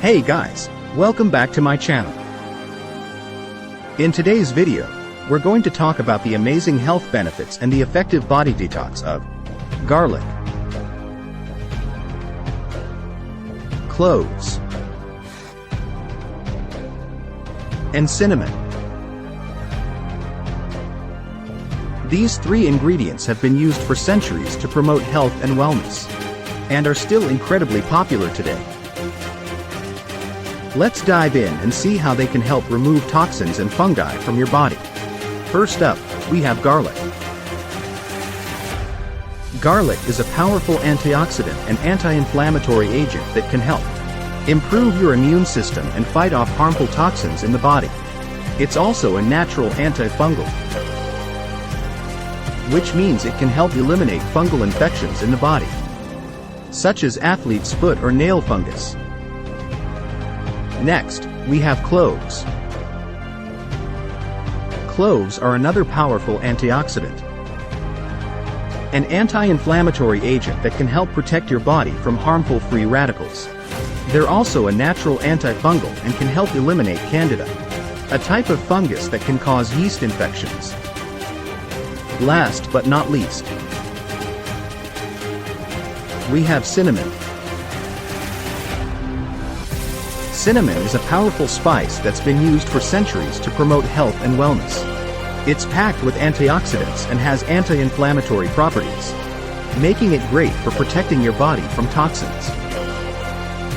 Hey guys, welcome back to my channel. In today's video, we're going to talk about the amazing health benefits and the effective body detox of garlic, cloves, and cinnamon. These three ingredients have been used for centuries to promote health and wellness, and are still incredibly popular today. Let's dive in and see how they can help remove toxins and fungi from your body. First up, we have garlic. Garlic is a powerful antioxidant and anti-inflammatory agent that can help improve your immune system and fight off harmful toxins in the body. It's also a natural anti-fungal, which means it can help eliminate fungal infections in the body, such as athlete's foot or nail fungus. Next, we have cloves. Cloves are another powerful antioxidant, an anti-inflammatory agent that can help protect your body from harmful free radicals. They're also a natural antifungal and can help eliminate candida, a type of fungus that can cause yeast infections. Last but not least, we have cinnamon. Cinnamon is a powerful spice that's been used for centuries to promote health and wellness. It's packed with antioxidants and has anti-inflammatory properties, making it great for protecting your body from toxins.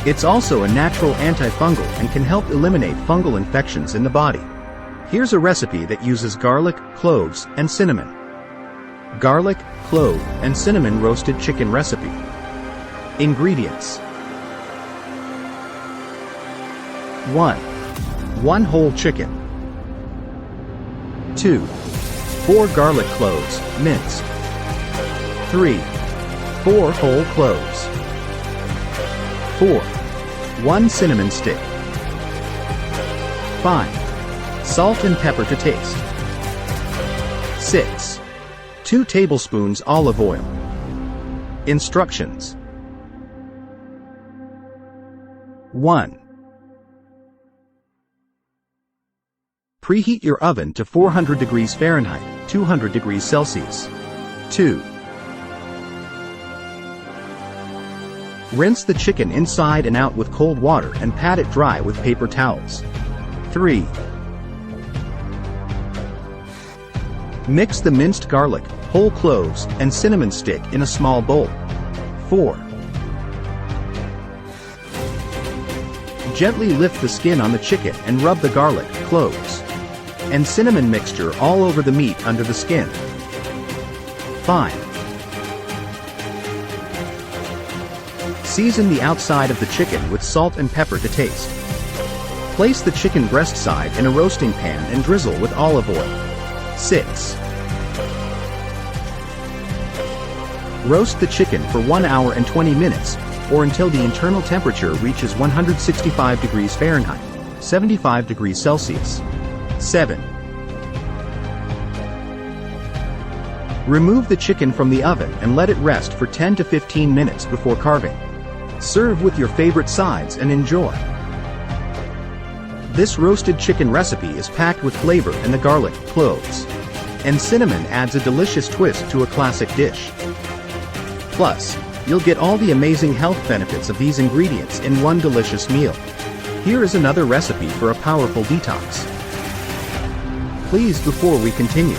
It's also a natural antifungal and can help eliminate fungal infections in the body. Here's a recipe that uses garlic, cloves, and cinnamon. Garlic, clove, and cinnamon roasted chicken recipe. Ingredients: 1 whole chicken. 2 4 garlic cloves, minced. 3 4 whole cloves. 4 1 cinnamon stick. 5 salt and pepper to taste. 6 2 tablespoons olive oil. Instructions: 1. Preheat your oven to 400 degrees Fahrenheit, 200 degrees Celsius. 2. Rinse the chicken inside and out with cold water and pat it dry with paper towels. 3. Mix the minced garlic, whole cloves, and cinnamon stick in a small bowl. 4. Gently lift the skin on the chicken and rub the garlic, cloves, and cinnamon mixture all over the meat under the skin. 5. Season the outside of the chicken with salt and pepper to taste. Place the chicken breast side in a roasting pan and drizzle with olive oil. 6. Roast the chicken for 1 hour and 20 minutes, or until the internal temperature reaches 165 degrees Fahrenheit, 75 degrees Celsius. 7. Remove the chicken from the oven and let it rest for 10 to 15 minutes before carving. Serve with your favorite sides and enjoy. This roasted chicken recipe is packed with flavor, and the garlic, cloves, and cinnamon adds a delicious twist to a classic dish. Plus, you'll get all the amazing health benefits of these ingredients in one delicious meal. Here is another recipe for a powerful detox. Please, before we continue,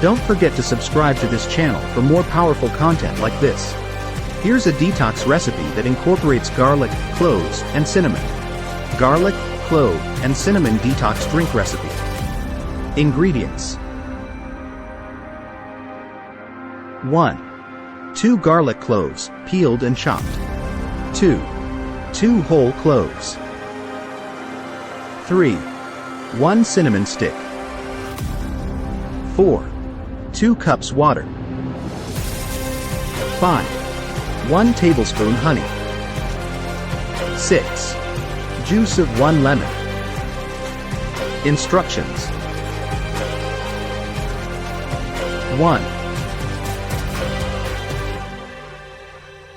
don't forget to subscribe to this channel for more powerful content like this. Here's a detox recipe that incorporates garlic, cloves, and cinnamon. Garlic, clove, and cinnamon detox drink recipe. Ingredients: 1. 2 garlic cloves, peeled and chopped. 2 whole cloves. 3 1 cinnamon stick. 4 2 cups water. 5 1 tablespoon honey. 6 juice of 1 lemon. Instructions: 1.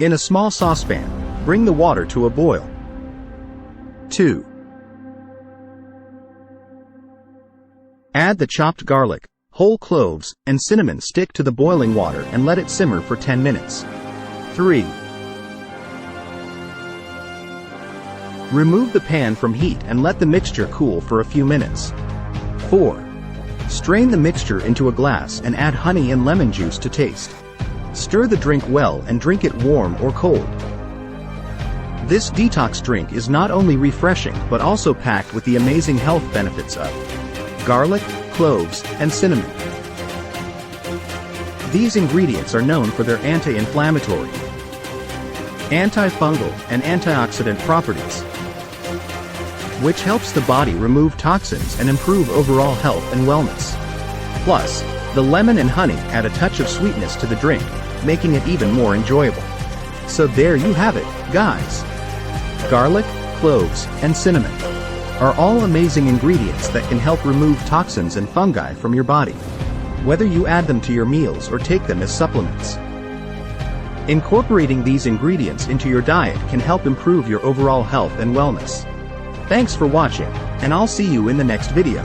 In a small saucepan, Bring the water to a boil. 2. Add the chopped garlic, whole cloves, and cinnamon stick to the boiling water and let it simmer for 10 minutes. 3. Remove the pan from heat and let the mixture cool for a few minutes. 4. Strain the mixture into a glass and add honey and lemon juice to taste. Stir the drink well and drink it warm or cold. This detox drink is not only refreshing but also packed with the amazing health benefits of garlic, cloves, and cinnamon. These ingredients are known for their anti-inflammatory, anti-fungal, and antioxidant properties, which helps the body remove toxins and improve overall health and wellness. Plus, the lemon and honey add a touch of sweetness to the drink, making it even more enjoyable. So there you have it, guys. Garlic, cloves, and cinnamon are all amazing ingredients that can help remove toxins and fungi from your body, whether you add them to your meals or take them as supplements. Incorporating these ingredients into your diet can help improve your overall health and wellness. Thanks for watching, and I'll see you in the next video.